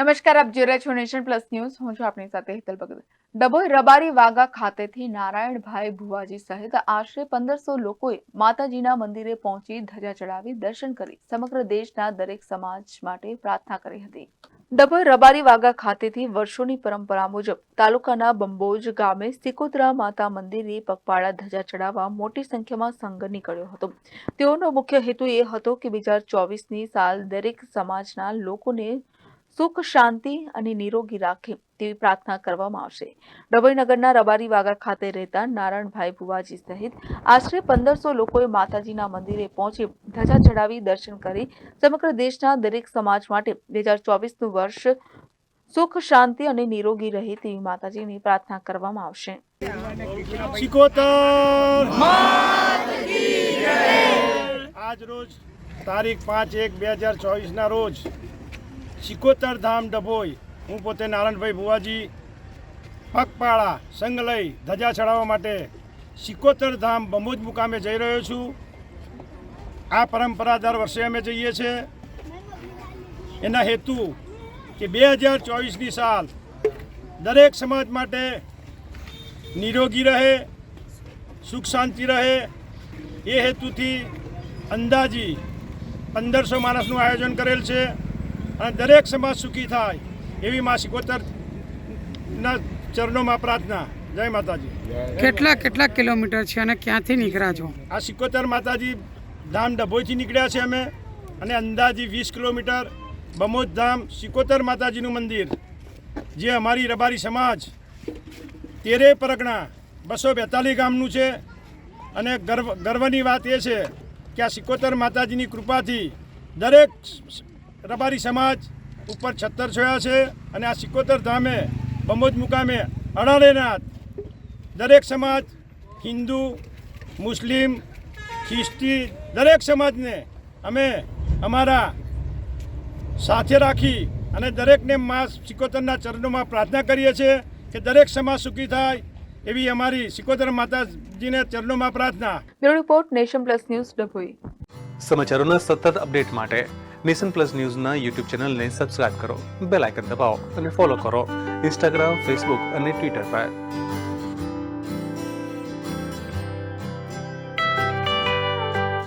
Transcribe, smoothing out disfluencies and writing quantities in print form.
નમસ્કાર, આપ જોઈ રહ્યા છો નેશન પ્લસ ન્યૂઝ. હું છું આપની સાથે હેતલ ભગત. ડભોઈ રબારી વાગા ખાતેથી નારાયણભાઈ ભુવાજી સહિત આશરે 1500 લોકોએ માતાજીના મંદિરે પહોંચી ધજા ચડાવી દર્શન કરી સમગ્ર દેશના દરેક સમાજ માટે પ્રાર્થના કરી હતી. ડભોઈ રબારી વાગા ખાતેથી વર્ષોની પરંપરા મુજબ તાલુકાના બંબોજ ગામે સિકોતરા માતા મંદિરે પગપાળા ધજા ચડાવવા મોટી સંખ્યામાં સંઘ નીકળ્યો હતો. તેઓનો મુખ્ય હેતુ એ હતો કે 2024ની સાલ દરેક સમાજના લોકોને સુખ, શાંતિ અને નિરોગી રાખે તેવી પ્રાર્થના કરવામાં આવશે. ડભોઈ નગરના રબારી વાગા ખાતે રહેતા નારાયણભાઈ ભુવાજી સહિત આશરે 1500 લોકોએ માતાજીના મંદિરે પહોંચી ધજા ચડાવી દર્શન કરી સમગ્ર દેશના દરેક સમાજ માટે 2024નું વર્ષ સુખ, શાંતિ અને નિરોગી રહે તેવી માતાજીની પ્રાર્થના કરવામાં આવશે. આજ રોજ તારીખ 5/1/2024 રોજ સિકોતર ધામ ડભોઈ હું પોતે નારાયણભાઈ ભુવાજી પગપાળા સંઘ લઈ ધજા ચડાવવા માટે સિકોતર ધામ બંબોજ મુકામે જઈ રહ્યો છું. આ પરંપરા દર વર્ષે અમે જઈએ છીએ. એના હેતુ કે 2024ની સાલ દરેક સમાજ માટે નિરોગી રહે, સુખ શાંતિ રહે એ હેતુથી અંદાજી 1500 માણસનું આયોજન કરેલ છે અને દરેક સમાજ સુખી થાય એવી મા સિકોતરના ચરણોમાં પ્રાર્થના. જય માતાજી. કેટલા કિલોમીટર છે અને ક્યાંથી નીકળ્યા છો? આ સિકોતર માતાજી ધામ ડભોઈથી નીકળ્યા છે અમે અને અંદાજી 20 કિલોમીટર બંબોજ ધામ સિકોતર માતાજીનું મંદિર જે અમારી રબારી સમાજ 13 પરગણા 242 ગામનું છે. અને ગર્વની વાત એ છે કે આ સિકોતર માતાજીની કૃપાથી દરેક રબારી સમાજ ઉપર છત્તર છોયા છે અને આ સિકોતર ધામે બંબોજ મુકામે અડાલેનાથ દરેક સમાજ, હિન્દુ, મુસ્લિમ, ખ્રિસ્તી દરેક સમાજને અમે અમારા સાથે રાખી અને દરેકને મા સિકોતરના ચરણોમાં પ્રાર્થના કરીએ છીએ કે દરેક સમાજ સુખી થાય એવી અમારી સિકોતર માતાજીને ચરણોમાં પ્રાર્થના. Bureau report, nation plus news, Dabhoi. સમાચારોના સતત અપડેટ માટે નેશન પ્લસ ન્યૂઝના યુટ્યુબ ચેનલને સબસ્ક્રાઇબ કરો, બેલ આઇકન દબાવો અને ફોલો કરો ઇન્સ્ટાગ્રામ, ફેસબુક અને ટ્વિટર પર.